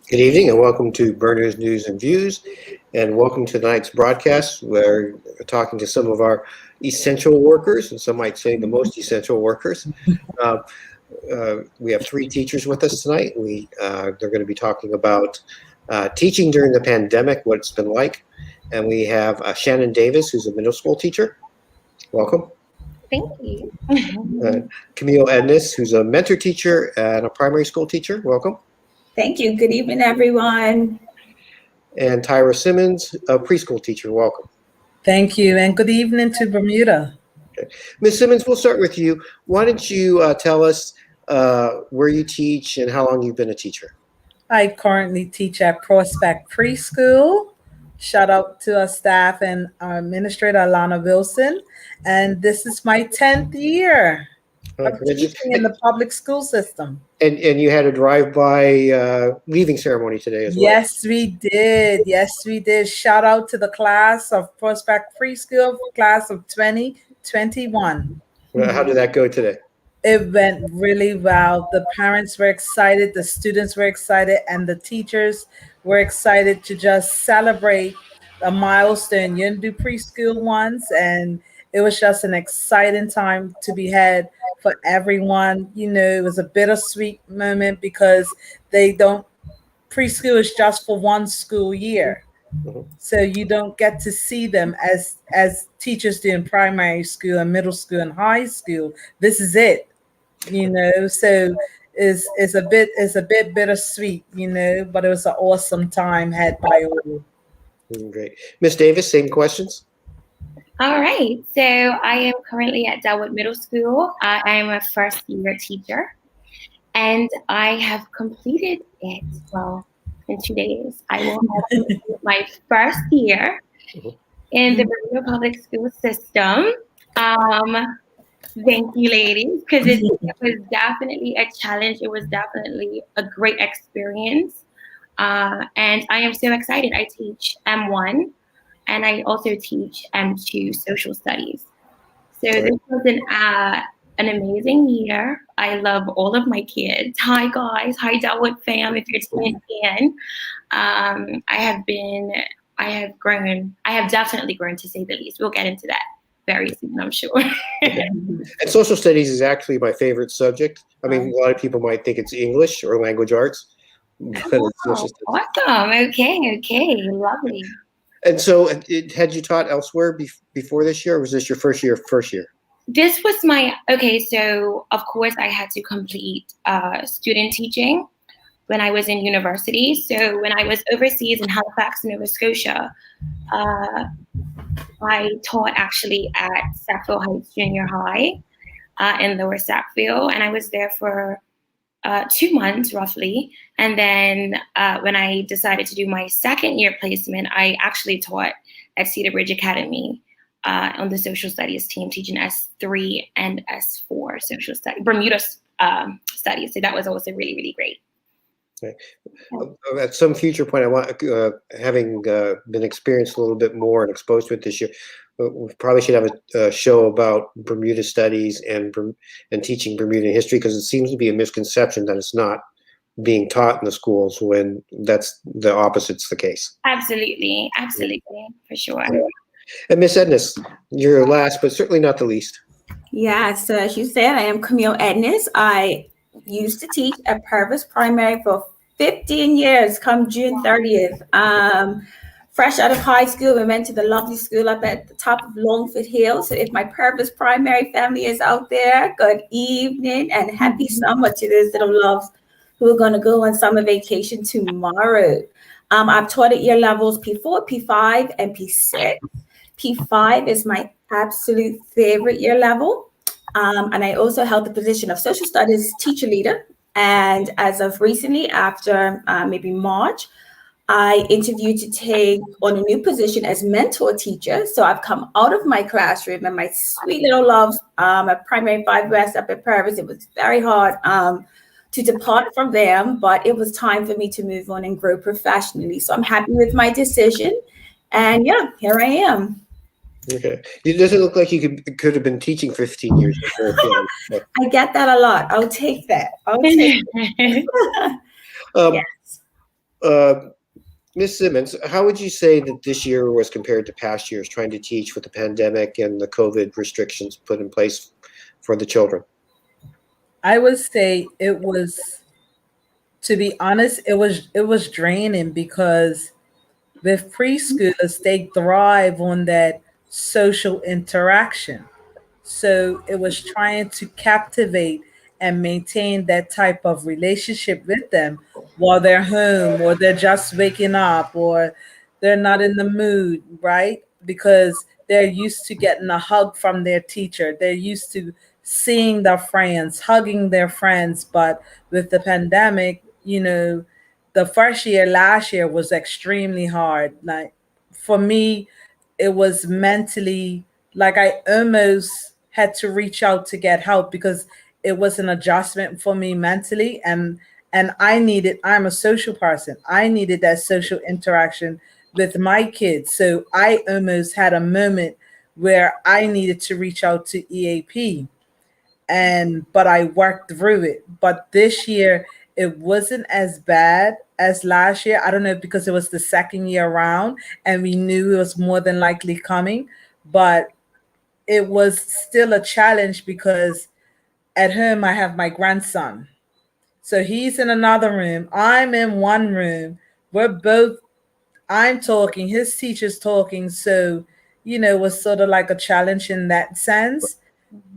Good evening and welcome to Burners News and Views, and welcome to tonight's broadcast. We're talking to some of our essential workers, and some might say the most essential workers. Uh, we have three teachers with us tonight. They're going to be talking about teaching during the pandemic, what it's been like. And we have Shannon Davis, who's a middle school teacher. Welcome. Thank you. Camille Ednis, who's a mentor teacher and a primary school teacher. Welcome. Thank you. Good evening, everyone. And Tyra Simmons, a preschool teacher. Welcome. Thank you, and good evening to Bermuda. Okay. Ms. Simmons, we'll start with you. Why don't you tell us where you teach and how long you've been a teacher? I currently teach at Prospect Preschool. Shout out to our staff and our administrator, Alana Wilson. And this is my 10th year of teaching in the public school system. And you had a drive-by leaving ceremony today as well. Yes, we did. Yes, we did. Shout out to the class of Prospect Preschool, class of 2021. How did that go today? It went really well. The parents were excited, the students were excited, and the teachers were excited to just celebrate a milestone. You didn't do preschool once, and it was just an exciting time to be had for everyone. You know, it was a bittersweet moment because preschool is just for one school year. Mm-hmm. So you don't get to see them as teachers do in primary school and middle school and high school. This is it, you know. So it's a bit bittersweet, you know, but it was an awesome time had by all. Great. Ms. Davis, same questions? All right. So I am currently at Delwood Middle School. I am a first-year teacher, and I have completed it. Well, in 2 days, I will have completed my first year in the Bermuda public school system. Thank you, ladies, because it was definitely a challenge. It was definitely a great experience. And I am so excited. I teach M1, and I also teach M2 social studies. So this was an amazing year. I love all of my kids. Hi, guys. Hi, Delwood fam, if you're tuning in. I have definitely grown, to say the least. We'll get into that very soon, I'm sure. Okay. And social studies is actually my favorite subject. I mean, a lot of people might think it's English or language arts. Oh, awesome. Okay. Lovely. And so had you taught elsewhere before this year, or was this your first year? This was so of course I had to complete student teaching when I was in university. So when I was overseas in Halifax, Nova Scotia, I taught actually at Sackville Heights Junior High in Lower Sackville, and I was there for 2 months roughly. And then when I decided to do my second year placement, I actually taught at Cedar Bridge Academy on the social studies team, teaching S3 and S4 social studies, Bermuda studies. So that was also really, really great. Okay. At some future point, I want, having been experienced a little bit more and exposed to it this year, we probably should have a show about Bermuda studies and teaching Bermuda history, because it seems to be a misconception that it's not being taught in the schools when that's the opposite's the case. Absolutely, for sure. And Miss Ednis, you're last, but certainly not the least. Yeah, so as you said, I am Camille Ednis. I used to teach at Purvis Primary for 15 years, come June 30th. Fresh out of high school, we went to the lovely school up at the top of Longford Hill. So if my Purvis Primary family is out there, good evening and happy summer to those little loves who are going to go on summer vacation tomorrow. I've taught at year levels P4, P5, and P6. P5 is my absolute favorite year level. And I also held the position of social studies teacher leader. And as of recently, after maybe March, I interviewed to take on a new position as mentor teacher. So I've come out of my classroom, and my sweet little loves at Primary 5 West up at Purvis. It was very hard to depart from them, but it was time for me to move on and grow professionally. So I'm happy with my decision. And yeah, here I am. Okay. It doesn't look like you could have been teaching 15 years. I get that a lot. I'll take that. Yes. Ms. Simmons, how would you say that this year was compared to past years trying to teach with the pandemic and the COVID restrictions put in place for the children? I would say it was, to be honest, it was draining because with preschoolers, they thrive on that social interaction. So it was trying to captivate and maintain that type of relationship with them while they're home or they're just waking up or they're not in the mood, right? Because they're used to getting a hug from their teacher. They're used to seeing their friends, hugging their friends. But with the pandemic, the first year last year was extremely hard. Like for me, it was mentally like I almost had to reach out to get help because it was an adjustment for me mentally, and I'm a social person. I needed that social interaction with my kids. So I almost had a moment where I needed to reach out to EAP, and but I worked through it. But this year it wasn't as bad as last year. I don't know if because it was the second year around and we knew it was more than likely coming, but it was still a challenge because at home I have my grandson. So he's in another room. I'm in one room. We're both, I'm talking, his teacher's talking. So, it was sort of like a challenge in that sense.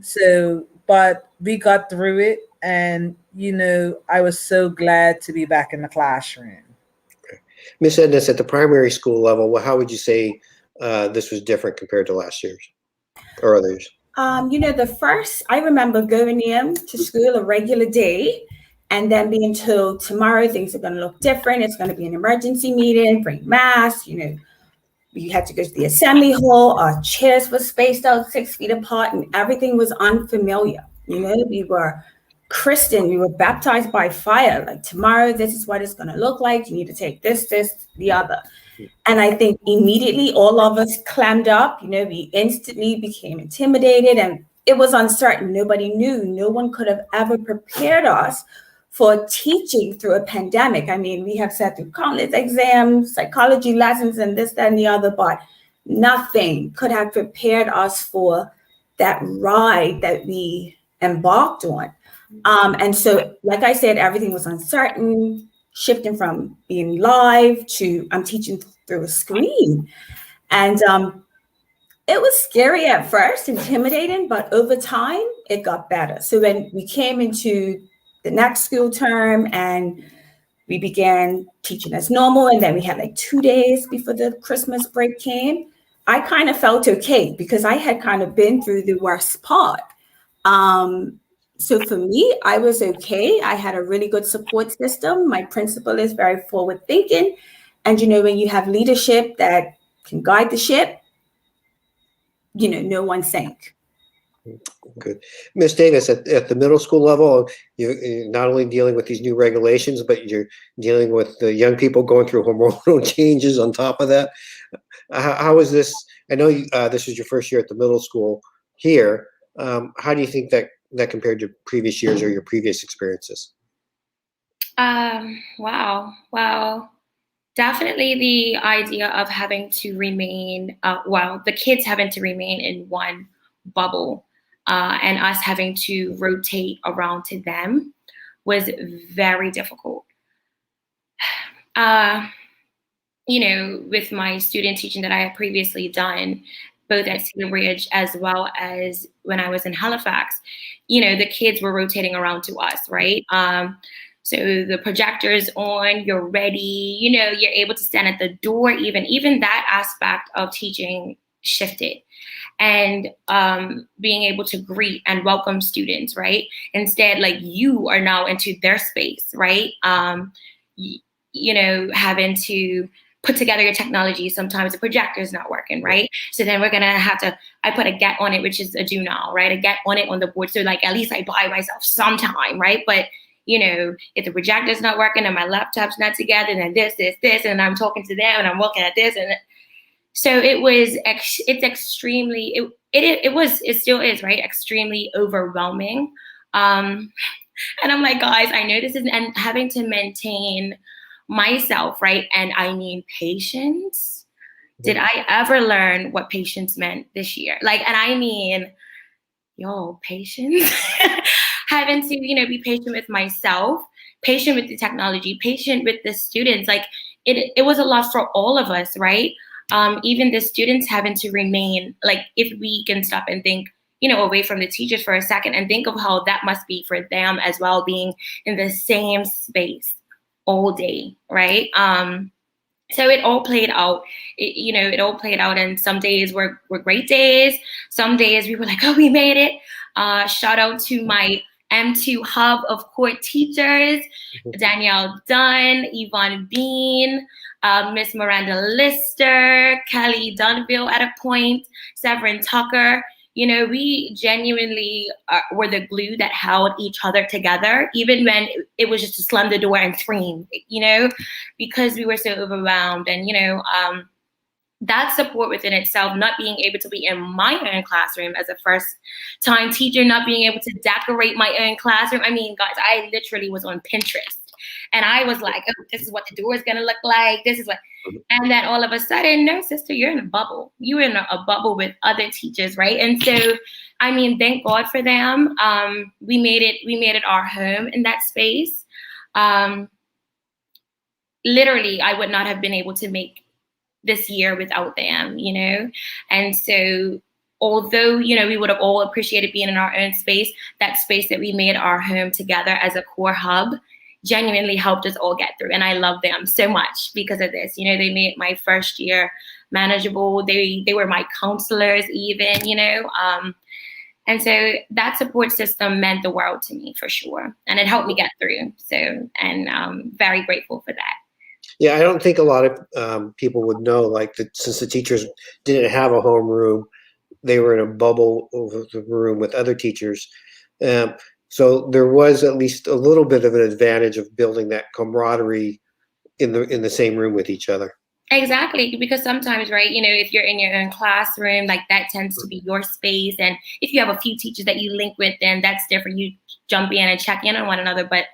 So, but we got through it. And, I was so glad to be back in the classroom. Ms. Edness, at the primary school level, well, how would you say this was different compared to last year's or others? I remember going in to school a regular day and then being told tomorrow things are going to look different. It's going to be an emergency meeting, bring masks, we had to go to the assembly hall. Our chairs were spaced out 6 feet apart and everything was unfamiliar. We were Christian, we were baptized by fire. Like tomorrow, this is what it's going to look like. You need to take this, the other. And I think immediately all of us clammed up, we instantly became intimidated and it was uncertain. Nobody knew. No one could have ever prepared us for teaching through a pandemic. I mean, we have sat through countless exams, psychology lessons, and this, that, and the other, but nothing could have prepared us for that ride that we embarked on. And so, like I said, everything was uncertain, shifting from being live to I'm teaching through a screen. And it was scary at first, intimidating, but over time it got better. So when we came into the next school term and we began teaching as normal, and then we had like 2 days before the Christmas break came, I kind of felt okay because I had kind of been through the worst part. So for me, I was okay. I had a really good support system. My principal is very forward thinking. And, when you have leadership that can guide the ship, no one sank. Good. Ms. Davis, at the middle school level, you're not only dealing with these new regulations, but you're dealing with the young people going through hormonal changes on top of that. How is this? I know this was your first year at the middle school here. How do you think that compared to previous years or your previous experiences? Wow. Well, definitely the idea of having to remain, the kids having to remain in one bubble and us having to rotate around to them was very difficult. With my student teaching that I had previously done, both at Cedar Ridge as well as when I was in Halifax, the kids were rotating around to us, right? So the projector's on, you're ready, you're able to stand at the door, even that aspect of teaching shifted. And being able to greet and welcome students, right? Instead, like you are now into their space, right? Having to put together your technology. Sometimes the projector is not working, right? So then we're going to have to, I put a get on it, which is a do now, right? A get on it on the board. So like, at least I buy myself some time, right? But if the projector's not working and my laptop's not together, then this, and I'm talking to them and I'm looking at this. And so it still is, right? Extremely overwhelming. And I'm like, guys, I know this is, and having to maintain myself, right? And I mean, patience. Did I ever learn what patience meant this year? Like, and I mean, patience. Having to, be patient with myself, patient with the technology, patient with the students. Like, it was a lot for all of us, right? Even the students having to remain, like, if we can stop and think, away from the teachers for a second and think of how that must be for them as well, being in the same space all day, right? So it all played out. It all played out, and some days were great days. Some days we were like, oh, we made it. Shout out to my M2 hub of court teachers, Danielle Dunn, Yvonne Bean, Miss Miranda Lister, Kelly Dunville at a point, Severin Tucker. We genuinely were the glue that held each other together, even when it was just to slam the door and scream, because we were so overwhelmed. And, that support within itself, not being able to be in my own classroom as a first-time teacher, not being able to decorate my own classroom. I mean, guys, I literally was on Pinterest. And I was like, oh, this is what the door is going to look like. This is what. And then all of a sudden, no, sister, you're in a bubble. You're in a bubble with other teachers, right? And so, I mean, thank God for them. We made it our home in that space. Literally, I would not have been able to make this year without them, And so, although, we would have all appreciated being in our own space, that space that we made our home together as a core hub genuinely helped us all get through. And I love them so much because of this. They made my first year manageable. They were my counselors even, and so that support system meant the world to me for sure. And it helped me get through. So, and I'm very grateful for that. Yeah, I don't think a lot of people would know, like, that since the teachers didn't have a home room, they were in a bubble over the room with other teachers. So there was at least a little bit of an advantage of building that camaraderie in the same room with each other. Exactly, because sometimes, right, if you're in your own classroom, like, that tends to be your space. And if you have a few teachers that you link with, then that's different. You jump in and check in on one another. But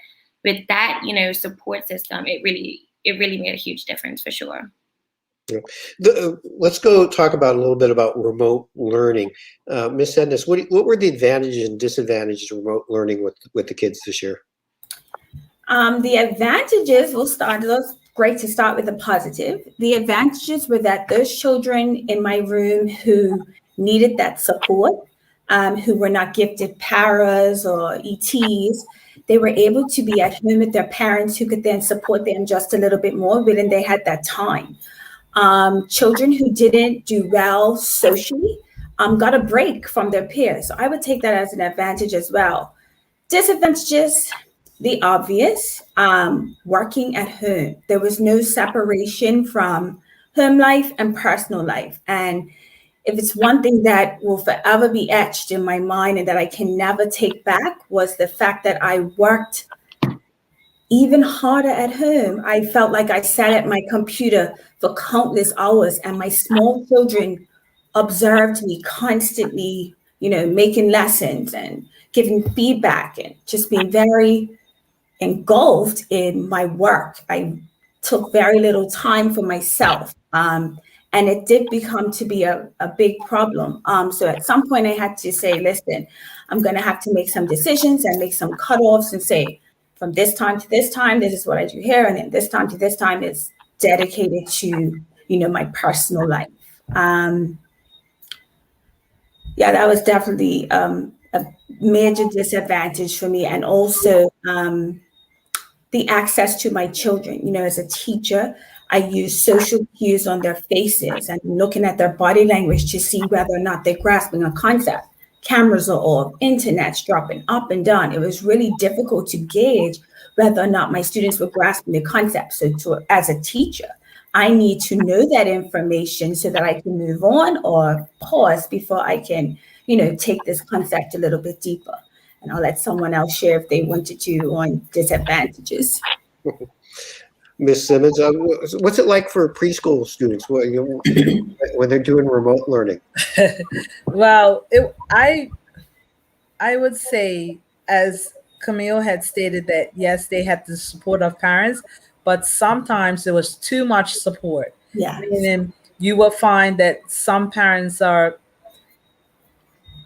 with that, support system, it really made a huge difference for sure. Yeah. Let's go talk about a little bit about remote learning. Ms. Ednes, what were the advantages and disadvantages of remote learning with the kids this year? The advantages, it was great to start with the positive. The advantages were that those children in my room who needed that support, who were not gifted paras or ETs, they were able to be at home with their parents who could then support them just a little bit more when they had that time. Children who didn't do well socially got a break from their peers. So I would take that as an advantage as well. Disadvantages, the obvious, working at home. There was no separation from home life and personal life. And if it's one thing that will forever be etched in my mind and that I can never take back, was the fact that I worked even harder at home. I felt like I sat at my computer for countless hours, and my small children observed me constantly, making lessons and giving feedback and just being very engulfed in my work. I took very little time for myself. And it did become to be a big problem. So at some point I had to say, listen, I'm going to have to make some decisions and make some cutoffs and say, from this time to this time, this is what I do here. And then this time to this time is dedicated to, my personal life. That was definitely a major disadvantage for me. And also the access to my children. As a teacher, I use social cues on their faces and looking at their body language to see whether or not they're grasping a concept. Cameras are off, internet's dropping up and down. It was really difficult to gauge whether or not my students were grasping the concept. So as a teacher, I need to know that information so that I can move on or pause before I can, take this concept a little bit deeper. And I'll let someone else share if they wanted to on disadvantages. Ms. Simmons, what's it like for preschool students when they're doing remote learning? Well, I would say, as Camille had stated, that yes, they had the support of parents, but sometimes there was too much support. Yes. Meaning you will find that some parents are,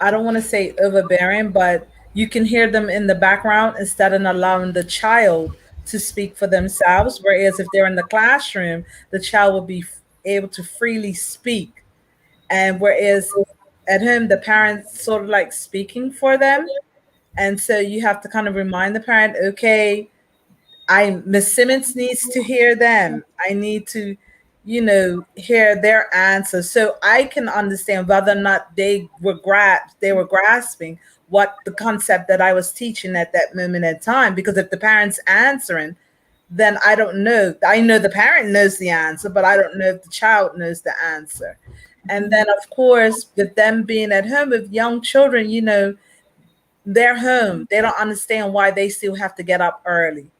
I don't want to say overbearing, but you can hear them in the background instead of allowing the child to speak for themselves. Whereas if they're in the classroom, the child will be able to freely speak. And whereas at home, the parents sort of like speaking for them. And so you have to kind of remind the parent, okay, Miss Simmons needs to hear them. I need to, hear their answers so I can understand whether or not they were grasping what the concept that I was teaching at that moment in time. Because if the parent's answering, then I don't know. I know the parent knows the answer, but I don't know if the child knows the answer. And then, of course, with them being at home with young children, they're home. They don't understand why they still have to get up early.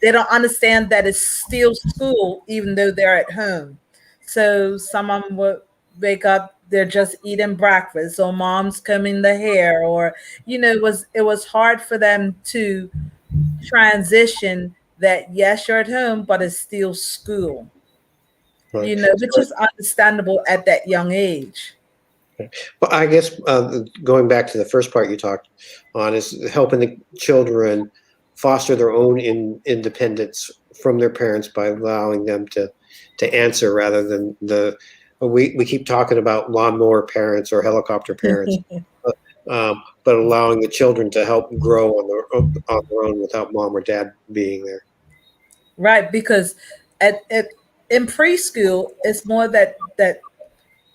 They don't understand that it's still school, even though they're at home. So some of them will wake up, they're just eating breakfast, or mom's combing the hair, or it was hard for them to transition that yes, you're at home, but it's still school. Right. Which is understandable at that young age. Well, I guess going back to the first part you talked on is helping the children foster their own independence from their parents by allowing them to answer rather than we keep talking about lawnmower parents or helicopter parents, but allowing the children to help grow on their own without mom or dad being there. Right, because in preschool, it's more that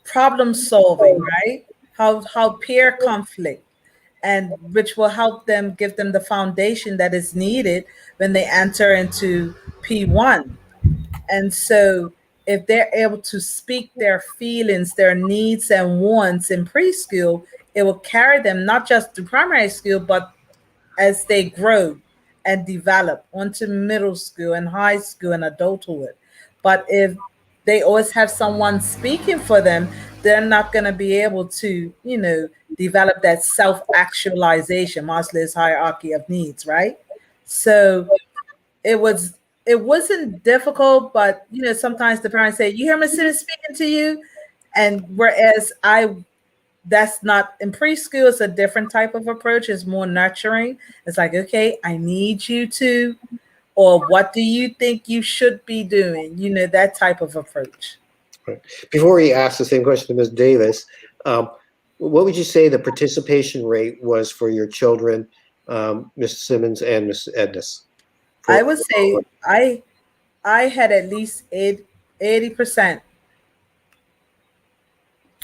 problem solving, right? How peer conflict, and which will help them, give them the foundation that is needed when they enter into P1. And so if they're able to speak their feelings, their needs and wants in preschool, it will carry them not just to primary school, but as they grow and develop onto middle school and high school and adulthood. But if they always have someone speaking for them, they're not going to be able to, develop that self actualization, Maslow's hierarchy of needs, right? So it wasn't difficult, but sometimes the parents say, "You hear my student speaking to you," and whereas that's not in preschool, it's a different type of approach. It's more nurturing. It's like, okay, I need you to, or what do you think you should be doing? That type of approach. Right. Before we ask the same question to Ms. Davis, what would you say the participation rate was for your children, Ms. Simmons and Ms. Edness? I would say I had at least 80%.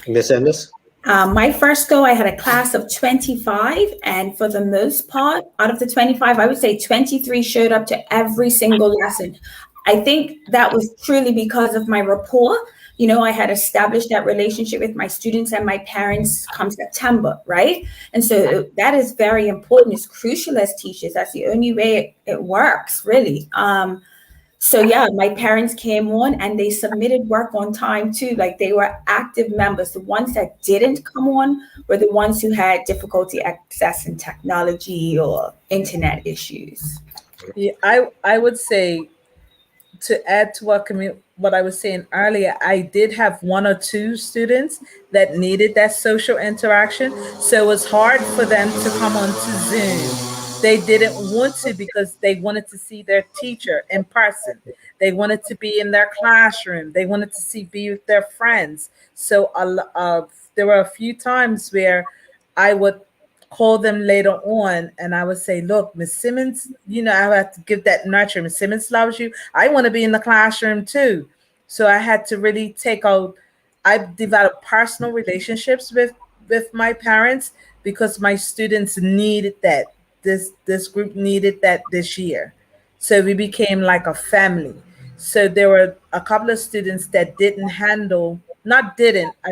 Ms. Edness? My first go, I had a class of 25, and for the most part, out of the 25, I would say 23 showed up to every single lesson. I think that was truly because of my rapport. I had established that relationship with my students and my parents come September, right? And so that is very important. It's crucial as teachers. That's the only way it works, really. So yeah, my parents came on and they submitted work on time too. Like, they were active members. The ones that didn't come on were the ones who had difficulty accessing technology or internet issues. Yeah, I would say, to add to what I was saying earlier, I did have one or two students that needed that social interaction. So it was hard for them to come onto Zoom. They didn't want to because they wanted to see their teacher in person. They wanted to be in their classroom. They wanted to be with their friends. So there were a few times where I would call them later on and I would say, look, Miss Simmons, I have to give that nurture. Miss Simmons loves you. I want to be in the classroom too. So I had to really I've developed personal relationships with my parents because my students needed that. This group needed that this year. So we became like a family. So there were a couple of students that I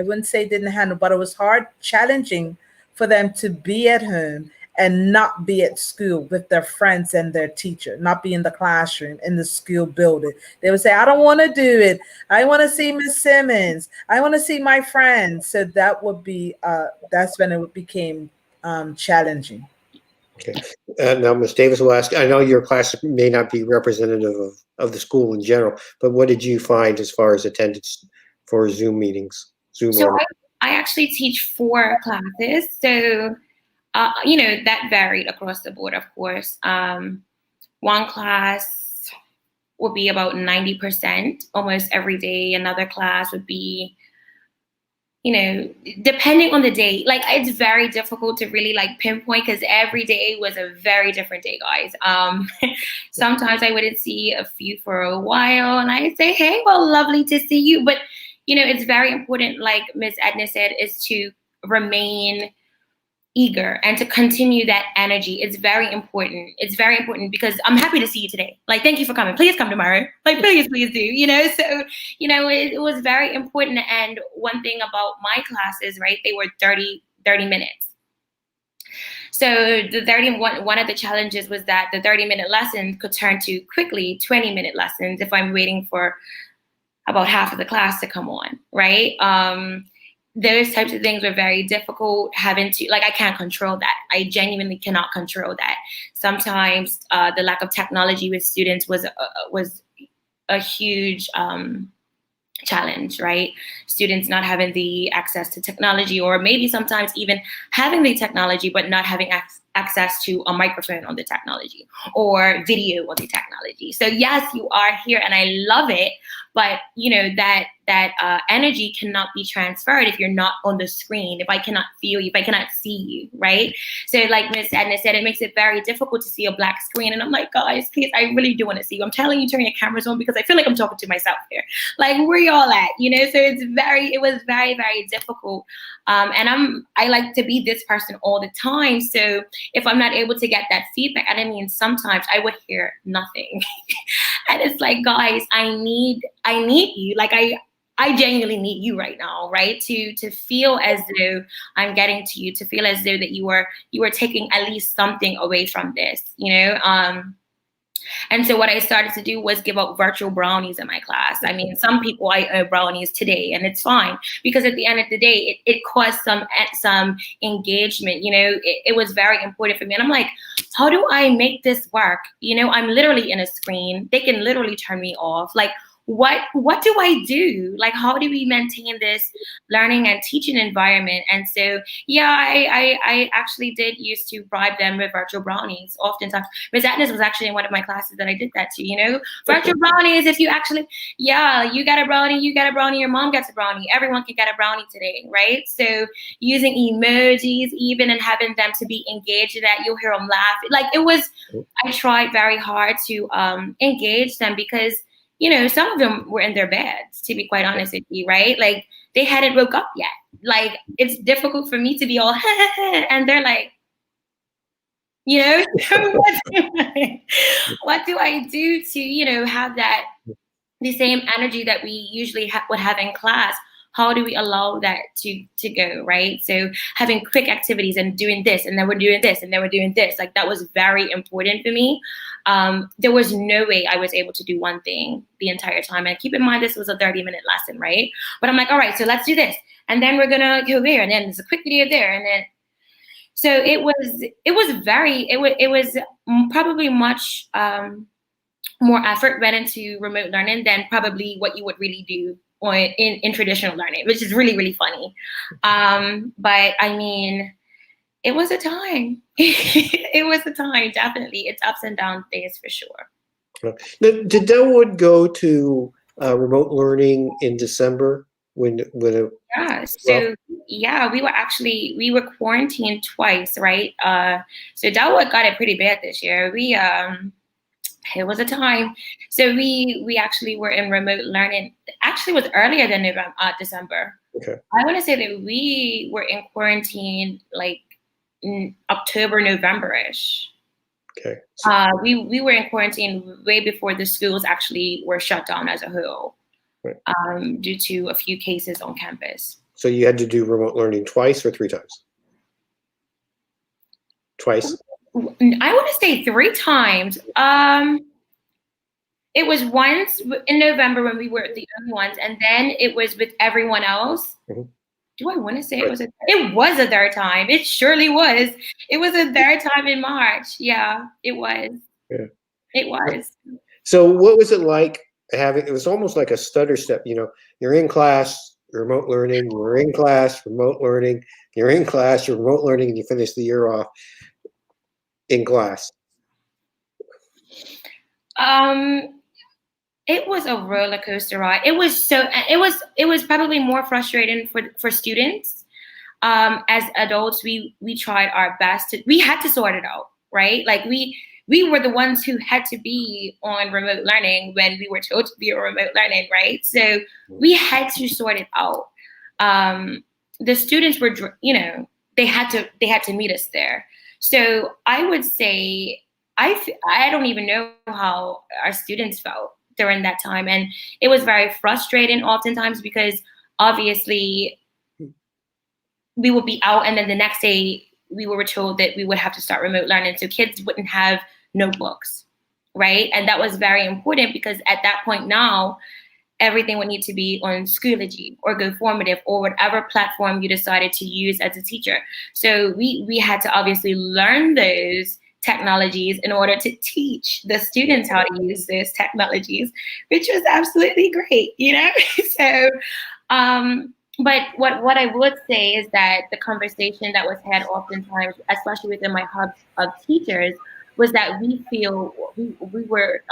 wouldn't say didn't handle, but it was hard, challenging for them to be at home and not be at school with their friends and their teacher, not be in the classroom, in the school building. They would say, I don't want to do it. I want to see Miss Simmons. I want to see my friends. So that would be, that's when it became challenging. Okay. Now, Ms. Davis will ask, I know your class may not be representative of the school in general, but what did you find as far as attendance for Zoom meetings? So I actually teach 4 classes. So, that varied across the board, of course. One class would be about 90% almost every day. Another class would be, depending on the day. Like, it's very difficult to really like pinpoint because every day was a very different day, guys. Sometimes I wouldn't see a few for a while and I say, hey, well, lovely to see you. But, it's very important, like Ms. Edna said, is to remain eager and to continue that energy. It's very important. It's very important because I'm happy to see you today. Like, thank you for coming. Please come tomorrow. Like, please do, So, it was very important. And one thing about my classes, right, they were 30 minutes. So one of the challenges was that the 30-minute lesson could turn to quickly 20-minute lessons if I'm waiting for about half of the class to come on, right? Those types of things were very difficult. Having to, like, I can't control that. I genuinely cannot control that. Sometimes the lack of technology with students was a huge challenge, right? Students not having the access to technology, or maybe sometimes even having the technology but not having access to a microphone on the technology or video on the technology. So yes, you are here and I love it, but that energy cannot be transferred if you're not on the screen, if I cannot feel you, if I cannot see you, right? So like Ms. Edna said, it makes it very difficult to see a black screen. And I'm like, guys, please, I really do want to see you. I'm telling you, turn your cameras on because I feel like I'm talking to myself here. Like, where y'all at? So it was very, very difficult. And I like to be this person all the time. So if I'm not able to get that feedback, and I mean, sometimes I would hear nothing. And it's like, guys, I need you. Like, I genuinely need you right now, right? To feel as though I'm getting to you, to feel as though that you are taking at least something away from this, And so what I started to do was give out virtual brownies in my class. I mean, some people I owe brownies today, and it's fine because at the end of the day, it caused some engagement. It was very important for me. And I'm like, how do I make this work? I'm literally in a screen. They can literally turn me off. Like, what do I do? Like, how do we maintain this learning and teaching environment? And so, yeah, I actually did used to bribe them with virtual brownies. Oftentimes, Ms. Atnas was actually in one of my classes that I did that to, virtual brownies. If you actually, you got a brownie, your mom gets a brownie. Everyone can get a brownie today, right? So using emojis even and having them to be engaged in that, you'll hear them laugh. Like, I tried very hard to engage them because some of them were in their beds, to be quite honest with you, right? Like, they hadn't woke up yet. Like, it's difficult for me to be all, and they're like, what do I do to, have that, the same energy that we usually would have in class? How do we allow that to go, right? So having quick activities and doing this, and then we're doing this, and then we're doing this, like, that was very important for me. There was no way I was able to do one thing the entire time. And keep in mind, this was a 30-minute lesson, right? But I'm like, all right, so let's do this. And then we're gonna go there, and then there's a quick video there, and then, so it was probably much more effort went into remote learning than probably what you would really do in traditional learning, which is really, really funny. But I mean, it was a time. It was a time, definitely. It's ups and downs days for sure. Now, did Delwood go to remote learning in December when it? Yeah. So yeah, we were quarantined twice, right? So Delwood got it pretty bad this year. It was a time. So we actually were in remote learning. Actually, it was earlier than December. Okay. I want to say that we were in quarantine like in October, November-ish. Okay. We were in quarantine way before the schools actually were shut down as a whole, right. Due to a few cases on campus. So you had to do remote learning twice or 3 times? Twice. I want to say 3 times. It was once in November when we were the only ones, and then it was with everyone else. Mm-hmm. Do I want to say it was a third time? It surely was. It was a third time in March. Yeah, it was. Yeah. It was. So what was it like having, it was almost like a stutter step, you're in class, remote learning, you're in class, remote learning, you're in class, you're remote learning, and you finish the year off in class. It was a roller coaster ride. It was probably more frustrating for students. As adults, we tried our best we had to sort it out, right? Like we were the ones who had to be on remote learning when we were told to be on remote learning, right? So we had to sort it out. The students were, they had to meet us there. So I would say I don't even know how our students felt during that time, and it was very frustrating oftentimes because obviously we would be out, and then the next day we were told that we would have to start remote learning, so kids wouldn't have notebooks, right? And that was very important because at that point now, everything would need to be on Schoology or GoFormative or whatever platform you decided to use as a teacher. So we had to obviously learn those technologies in order to teach the students how to use those technologies, which was absolutely great, So, but what I would say is that the conversation that was had oftentimes, especially within my hub of teachers, was that we feel we were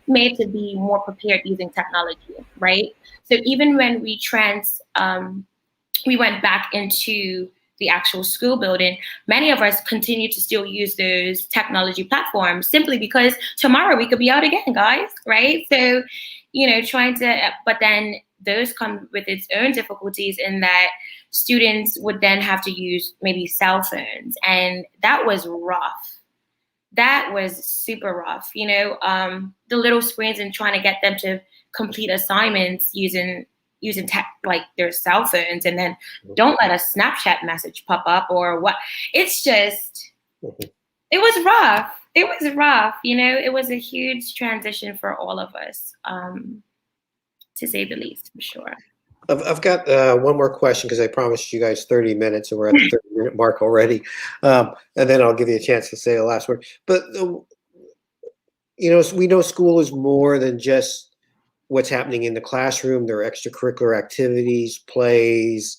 made to be more prepared using technology, right? So even when we went back into the actual school building, many of us continue to still use those technology platforms simply because tomorrow we could be out again, guys, right? So, but then those come with its own difficulties in that students would then have to use maybe cell phones, and that was rough. That was super rough, the little screens and trying to get them to complete assignments using tech, like their cell phones, and then don't let a Snapchat message pop up or what. It's just, it was rough. It was rough, it was a huge transition for all of us, to say the least, for sure. I've got one more question because I promised you guys 30 minutes and we're at the 30-minute mark already. And then I'll give you a chance to say the last word. But, we know school is more than just what's happening in the classroom. There are extracurricular activities, plays,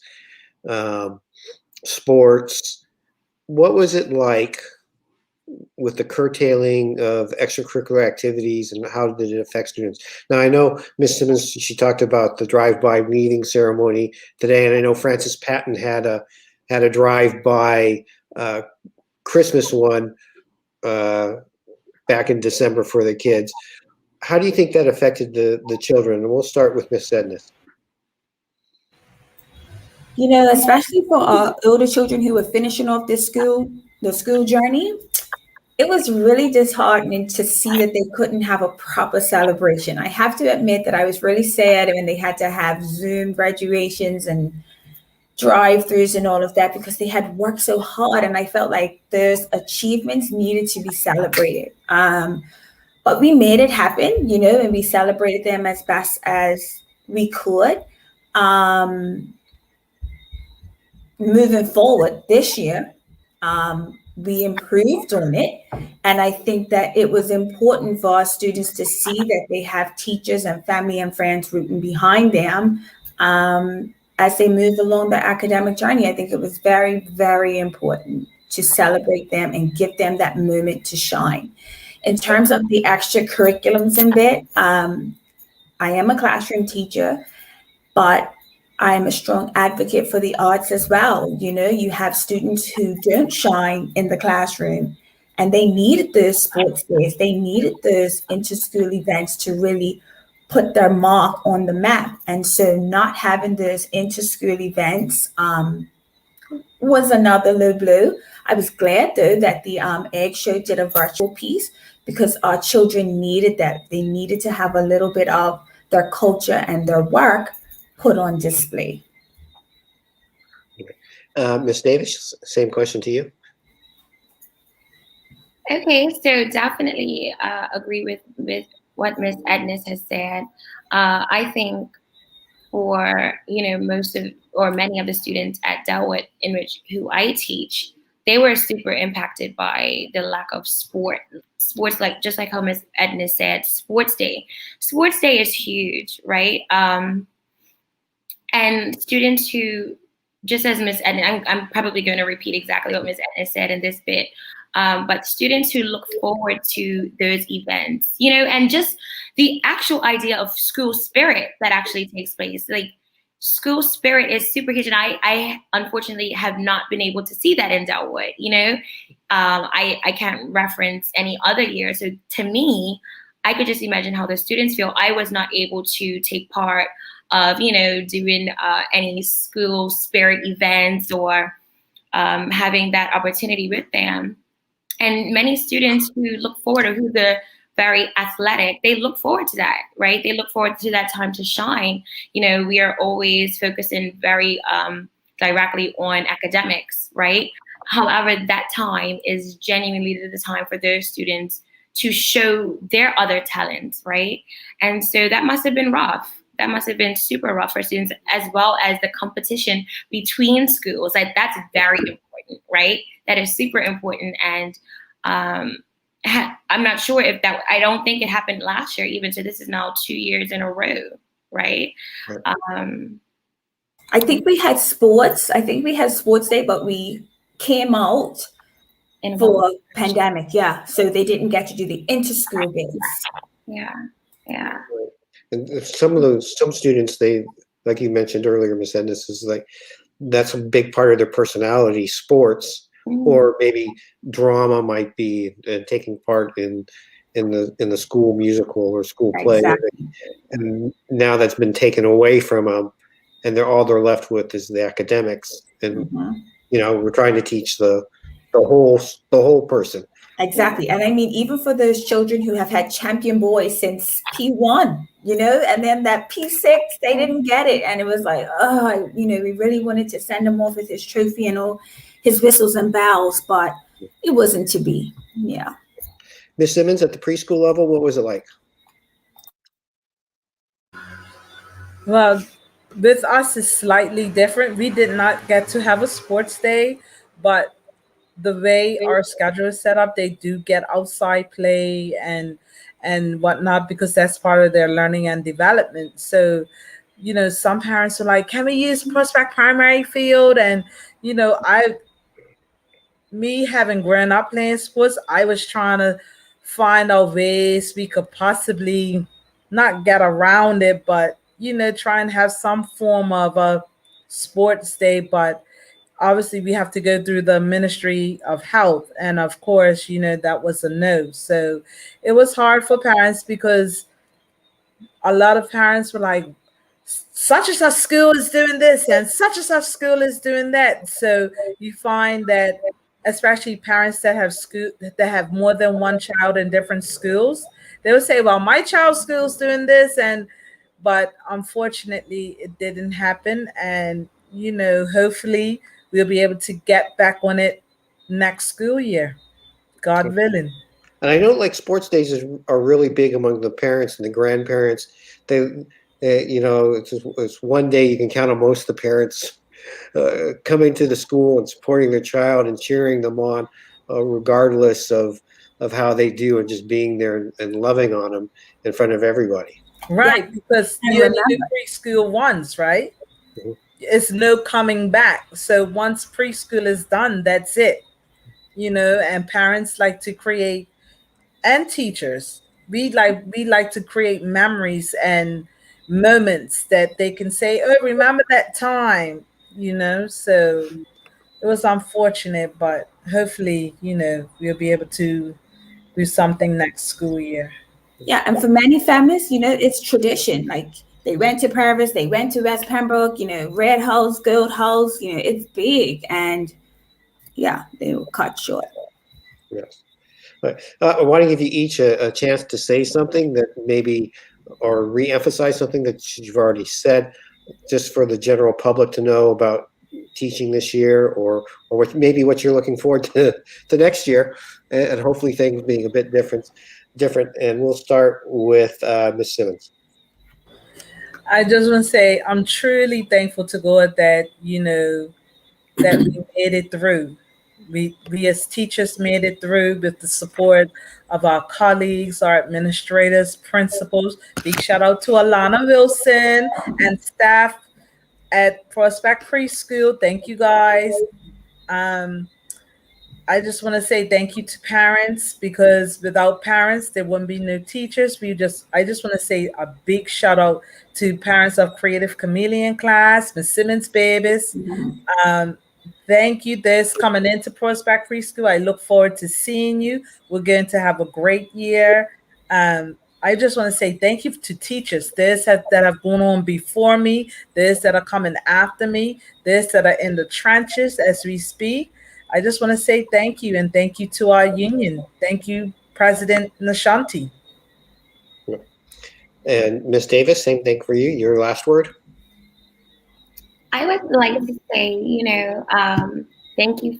sports. What was it like with the curtailing of extracurricular activities, and how did it affect students? Now, I know Ms. Simmons, she talked about the drive-by reading ceremony today, and I know Francis Patton had a drive-by Christmas one back in December for the kids. How do you think that affected the children? And we'll start with Ms. Edness. Especially for our older children who were finishing off the school journey, it was really disheartening to see that they couldn't have a proper celebration. I have to admit that I was really sad when they had to have Zoom graduations and drive-throughs and all of that because they had worked so hard, and I felt like those achievements needed to be celebrated. But we made it happen, and we celebrated them as best as we could. Moving forward this year, we improved on it. And I think that it was important for our students to see that they have teachers and family and friends rooting behind them as they move along their academic journey. I think it was very, very important to celebrate them and give them that moment to shine. In terms of the extracurriculums in it, I am a classroom teacher, but I'm a strong advocate for the arts as well. You have students who don't shine in the classroom, and they needed those sports days. They needed those inter-school events to really put their mark on the map. And so not having those inter-school events was another low blow. I was glad, though, that the Egg Show did a virtual piece because our children needed that. They needed to have a little bit of their culture and their work put on display. Ms. Davis, same question to you. Okay, so definitely agree with what Ms. Edness has said. I think for most of or many of the students at Delwood who I teach, they were super impacted by the lack of sports, like just like how Miss Edna said, sports day. Sports day is huge, right? And students who, just as Miss Edna, I'm probably going to repeat exactly what Miss Edna said in this bit, but students who look forward to those events, and just the actual idea of school spirit that actually takes place. Like, school spirit is super huge, and I unfortunately have not been able to see that in Delwood. I can't reference any other year. So to me, I could just imagine how the students feel. I was not able to take part of, doing any school spirit events or having that opportunity with them. And many students who look forward, or who are very athletic, they look forward to that, right? They look forward to that time to shine. We are always focusing very directly on academics, right? However, that time is genuinely the time for those students to show their other talents, right? And so that must have been rough. That must have been super rough for students, as well as the competition between schools. Like, that's very important, right? That is super important. And I'm not sure if that, I don't think it happened last year even. So this is now 2 years in a row, right? I think we had sports. I think we had sports day, but we came out for pandemic. Yeah. So they didn't get to do the inter-school days. Yeah. And some students, they, like you mentioned earlier, Miss Ennis, is like, that's a big part of their personality, sports, or maybe drama might be taking part in the school musical or school play. Exactly. And now that's been taken away from them, and all they're left with is the academics. And we're trying to teach the whole person. Exactly. And I mean, even for those children who have had champion boys since P1, and then that P6, they didn't get it. And it was like, we really wanted to send him off with his trophy and all his whistles and bells, but it wasn't to be. Yeah. Miss Simmons, at the preschool level, what was it like? Well, with us is slightly different. We did not get to have a sports day, but the way our schedule is set up, they do get outside play and whatnot, because that's part of their learning and development. So, some parents are like, can we use Prospect Primary Field? And, me having grown up playing sports, I was trying to find out ways we could possibly not get around it, but, try and have some form of a sports day. But obviously we have to go through the Ministry of Health. And of course, that was a no. So it was hard for parents, because a lot of parents were like, such and such school is doing this and such and such school is doing that. So you find that, especially parents that have more than one child in different schools, they would say, well, my child's school's doing this, but unfortunately it didn't happen. And hopefully we'll be able to get back on it next school year, God willing. And I know, like, sports days are really big among the parents and the grandparents. It's one day you can count on most of the parents coming to the school and supporting their child and cheering them on, regardless of how they do, and just being there and loving on them in front of everybody. Right, yeah. Because you only do preschool once, right? Mm-hmm. It's no coming back. So once preschool is done, that's it. And parents like to create, and teachers, we like to create memories and moments that they can say, oh, remember that time, so it was unfortunate, but hopefully, we'll be able to do something next school year. Yeah, and for many families, it's tradition. Like, they went to Purvis, they went to West Pembroke, Red House, Gold House, it's big, and yeah, they were cut short. Yes. I want to give you each a chance to say something that maybe, or re-emphasize something that you've already said, just for the general public to know about teaching this year, or what you're looking forward to next year, and hopefully things being a bit different. And we'll start with Ms. Simmons. I just want to say I'm truly thankful to God that, that we made it through. We as teachers made it through with the support of our colleagues, our administrators, principals. Big shout out to Alana Wilson and staff at Prospect Preschool. Thank you guys. Um, I just want to say thank you to parents, because without parents, there wouldn't be no teachers. I just want to say a big shout out to parents of Creative Chameleon class, Miss Simmons babies. Um, Thank you. This coming into Prospect Preschool. I look forward to seeing you. We're going to have a great year. I just want to say thank you to teachers. That have gone on before me, this that are coming after me, this that are in the trenches as we speak. I just want to say thank you, and thank you to our union. Thank you, President Nashanti. And Miss Davis, same thing for you. Your last word. I would like to say, thank you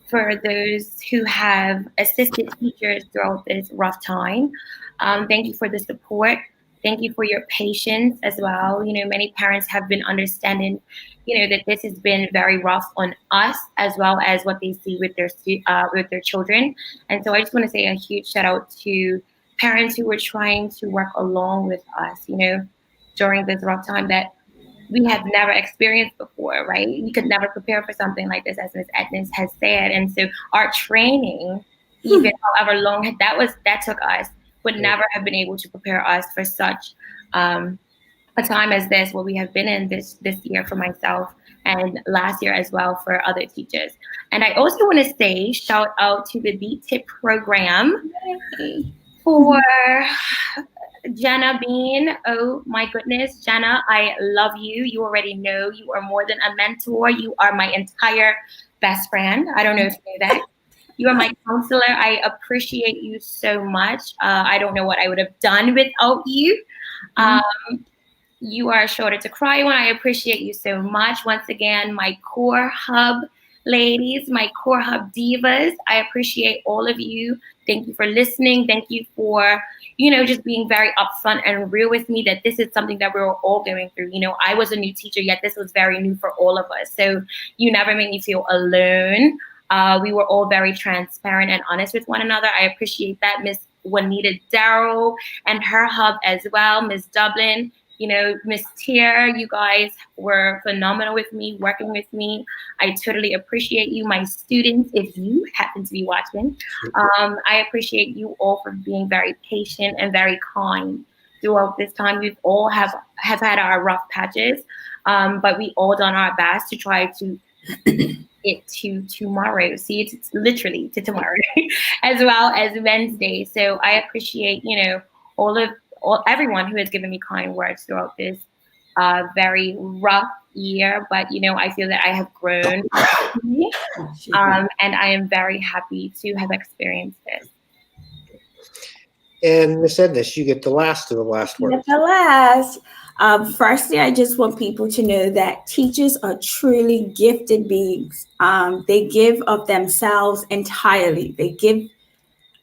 for those who have assisted teachers throughout this rough time. Thank you for the support. Thank you for your patience as well. Many parents have been understanding, that this has been very rough on us as well as what they see with their children. And so I just want to say a huge shout out to parents who were trying to work along with us, during this rough time that we have never experienced before, right? We could never prepare for something like this, as Ms. Edmonds has said. And so our training, even however long that took us, would never have been able to prepare us for such a time as this, what we have been in this year for myself, and last year as well for other teachers. And I also want to say shout out to the BTIP program for Jenna Bean. Oh my goodness, Jenna, I love you. You already know you are more than a mentor. You are my entire best friend. I don't know if you know that. You are my counselor. I appreciate you so much. I don't know what I would have done without you. You are a shoulder to cry on. I appreciate you so much. Once again, my core hub ladies, my core hub divas, I appreciate all of you. Thank you for listening. Thank you for, just being very upfront and real with me that this is something that we're all going through. I was a new teacher, yet this was very new for all of us. So you never made me feel alone. We were all very transparent and honest with one another. I appreciate that. Miss Juanita Darrow and her hub as well. Miss Dublin, Miss Tier, you guys were phenomenal with me, working with me. I totally appreciate you. My students, if you happen to be watching, I appreciate you all for being very patient and very kind throughout this time. We've all have had our rough patches, but we all done our best to try to it to tomorrow. See, it's literally to tomorrow, as well as Wednesday. So I appreciate, everyone who has given me kind words throughout this very rough year. But, I feel that I have grown, and I am very happy to have experienced this. And Miss Ednis, you get the last of the last words. The last. Firstly, I just want people to know that teachers are truly gifted beings. They give of themselves entirely. They give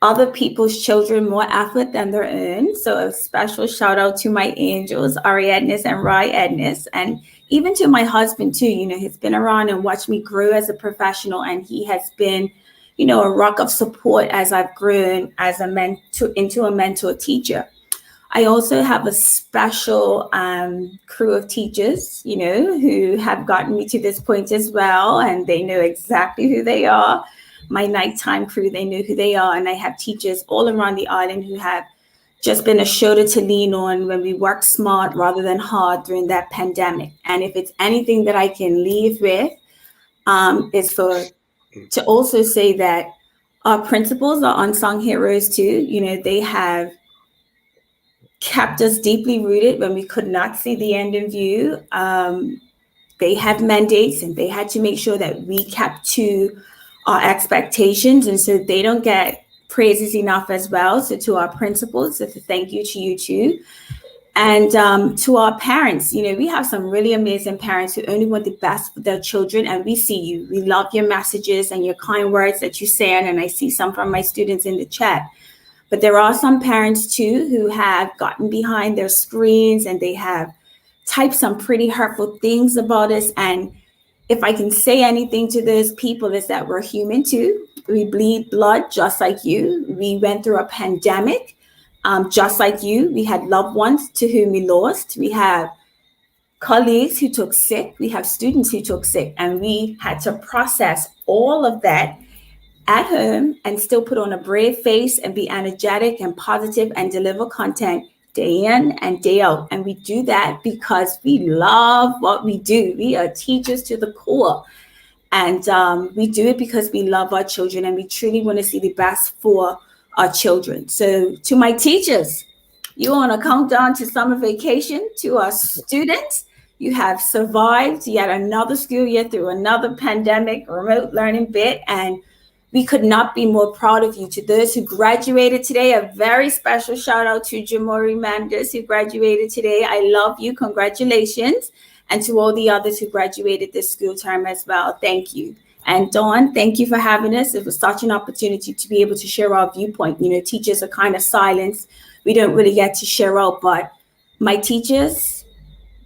other people's children more effort than their own. So a special shout out to my angels, Ariadnes and Ednis, and even to my husband too. He's been around and watched me grow as a professional, and he has been, a rock of support as I've grown as into a mentor teacher. I also have a special crew of teachers, who have gotten me to this point as well, and they know exactly who they are. My nighttime crew, they know who they are. And I have teachers all around the island who have just been a shoulder to lean on when we work smart rather than hard during that pandemic. And if it's anything that I can leave with, is to also say that our principals are unsung heroes too. They have kept us deeply rooted when we could not see the end in view. They have mandates, and they had to make sure that we kept to our expectations, and so they don't get praises enough as well. So to our principals, so thank you to you too. And to our parents, we have some really amazing parents who only want the best for their children, and we see you. We love your messages and your kind words that you send, and I see some from my students in the chat. But there are some parents too who have gotten behind their screens and they have typed some pretty hurtful things about us, and if I can say anything to those people, is that we're human too. We bleed blood just like you. We went through a pandemic just like you. We had loved ones to whom we lost. We have colleagues who took sick. We have students who took sick. And we had to process all of that at home and still put on a brave face and be energetic and positive and deliver content day in and day out. And we do that because we love what we do. We are teachers to the core. And we do it because we love our children and we truly want to see the best for our children. So to my teachers, you on a countdown to summer vacation. To our students, you have survived yet another school year through another pandemic, remote learning bit, and we could not be more proud of you. To those who graduated today, a very special shout out to Jamori Manders, who graduated today. I love you. Congratulations. And to all the others who graduated this school term as well, thank you. And Dawn, thank you for having us. It was such an opportunity to be able to share our viewpoint. You know, teachers are kind of silenced. We don't really get to share out, but my teachers,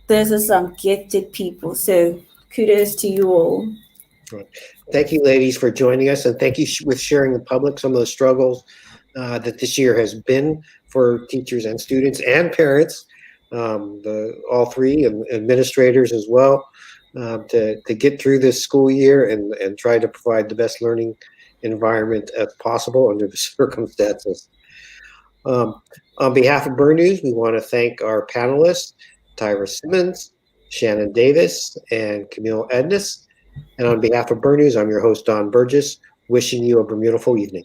those are some gifted people. So kudos to you all. Thank you, ladies, for joining us, and thank you with sharing the public some of the struggles that this year has been for teachers and students and parents, all three, and administrators as well, to get through this school year and try to provide the best learning environment as possible under the circumstances. On behalf of Burn News, we want to thank our panelists, Tyra Simmons, Shannon Davis, and Camille Edness. And on behalf of Burn News, I'm your host, Don Burgess, wishing you a beautiful evening.